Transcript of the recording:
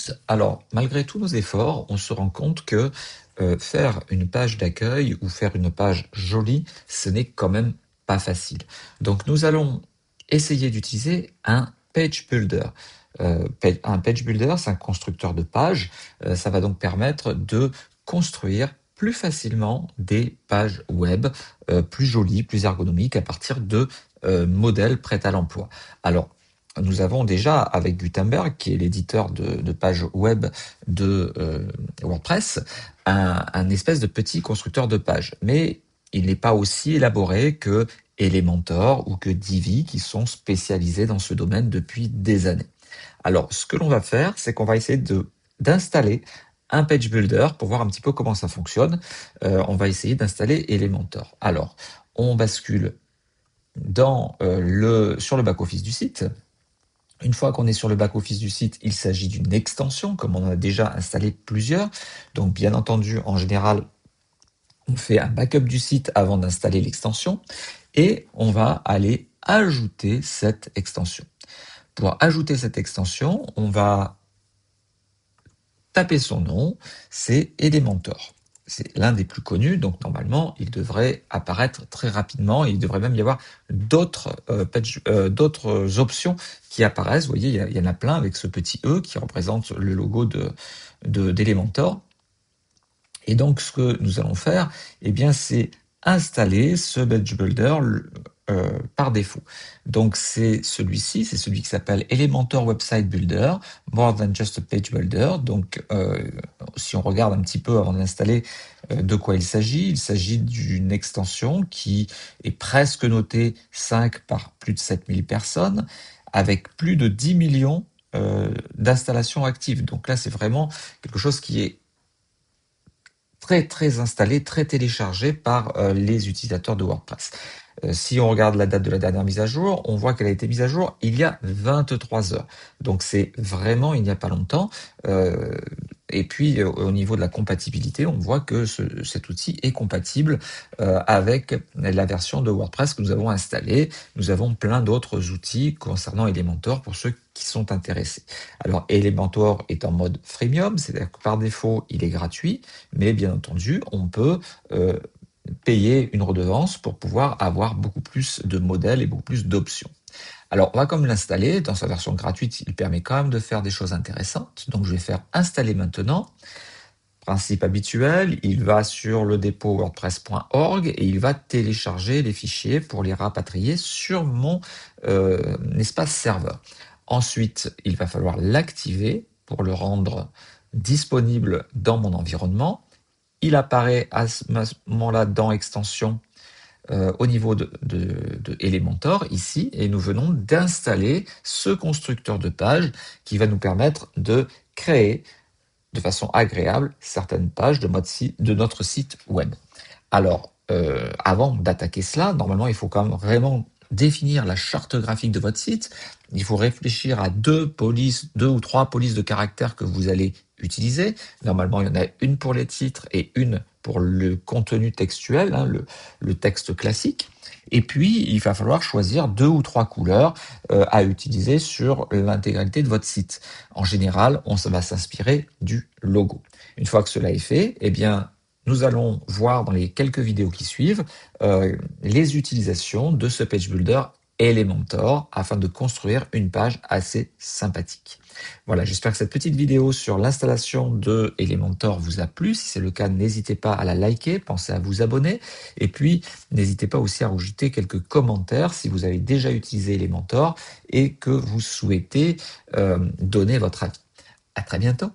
tous. Alors, malgré tous nos efforts, on se rend compte que faire une page d'accueil ou faire une page jolie, ce n'est quand même pas facile. Donc, nous allons essayer d'utiliser un page builder. Un page builder, c'est un constructeur de pages. Ça va donc permettre de construire plus facilement des pages web plus jolies, plus ergonomiques à partir de modèles prêts à l'emploi. Alors, nous avons déjà avec Gutenberg, qui est l'éditeur de pages web de WordPress, un espèce de petit constructeur de pages. Mais il n'est pas aussi élaboré que Elementor ou que Divi, qui sont spécialisés dans ce domaine depuis des années. Alors, ce que l'on va faire, c'est qu'on va essayer d'installer un page builder pour voir un petit peu comment ça fonctionne. On va essayer d'installer Elementor. Alors, on bascule sur le back-office du site. Une fois qu'on est sur le back-office du site, il s'agit d'une extension, comme on en a déjà installé plusieurs. Donc, bien entendu, en général, on fait un backup du site avant d'installer l'extension et on va aller ajouter cette extension. Pour ajouter cette extension, on va taper son nom, c'est Elementor. C'est l'un des plus connus, donc normalement, il devrait apparaître très rapidement. Il devrait même y avoir d'autres options qui apparaissent. Vous voyez, il y en a plein avec ce petit E qui représente le logo d'Elementor. Et donc, ce que nous allons faire, eh bien, c'est installer ce page builder par défaut. Donc, c'est celui-ci, c'est celui qui s'appelle Elementor Website Builder, More Than Just a Page Builder. Donc, si on regarde un petit peu avant d'installer de quoi il s'agit d'une extension qui est presque notée 5 par plus de 7000 personnes, avec plus de 10 millions d'installations actives. Donc là, c'est vraiment quelque chose qui est très installé, très téléchargé par les utilisateurs de WordPress. Si on regarde la date de la dernière mise à jour, on voit qu'elle a été mise à jour il y a 23 heures. Donc c'est vraiment il n'y a pas longtemps. Et puis au niveau de la compatibilité, on voit que cet outil est compatible avec la version de WordPress que nous avons installée. Nous avons plein d'autres outils concernant Elementor pour ceux qui sont intéressés. Alors Elementor est en mode freemium, c'est-à-dire que par défaut il est gratuit, mais bien entendu on peut payer une redevance pour pouvoir avoir beaucoup plus de modèles et beaucoup plus d'options. Alors, on va comme l'installer. Dans sa version gratuite, il permet quand même de faire des choses intéressantes. Donc, je vais faire installer maintenant. Principe habituel, il va sur le dépôt wordpress.org et il va télécharger les fichiers pour les rapatrier sur mon espace serveur. Ensuite, il va falloir l'activer pour le rendre disponible dans mon environnement. Il apparaît à ce moment-là dans extension au niveau de Elementor ici, et nous venons d'installer ce constructeur de page qui va nous permettre de créer de façon agréable certaines pages de notre site web. Alors, avant d'attaquer cela, normalement, il faut quand même vraiment définir la charte graphique de votre site. Il faut réfléchir à deux ou trois polices de caractères que vous allez utiliser. Normalement, il y en a une pour les titres et une pour le contenu textuel, hein, le texte classique. Et puis, il va falloir choisir 2 ou 3 couleurs à utiliser sur l'intégralité de votre site. En général, on va s'inspirer du logo. Une fois que cela est fait, eh bien, nous allons voir dans les quelques vidéos qui suivent les utilisations de ce page builder Elementor afin de construire une page assez sympathique. Voilà, j'espère que cette petite vidéo sur l'installation de Elementor vous a plu. Si c'est le cas, n'hésitez pas à la liker, pensez à vous abonner et puis n'hésitez pas aussi à rajouter quelques commentaires si vous avez déjà utilisé Elementor et que vous souhaitez donner votre avis. À très bientôt.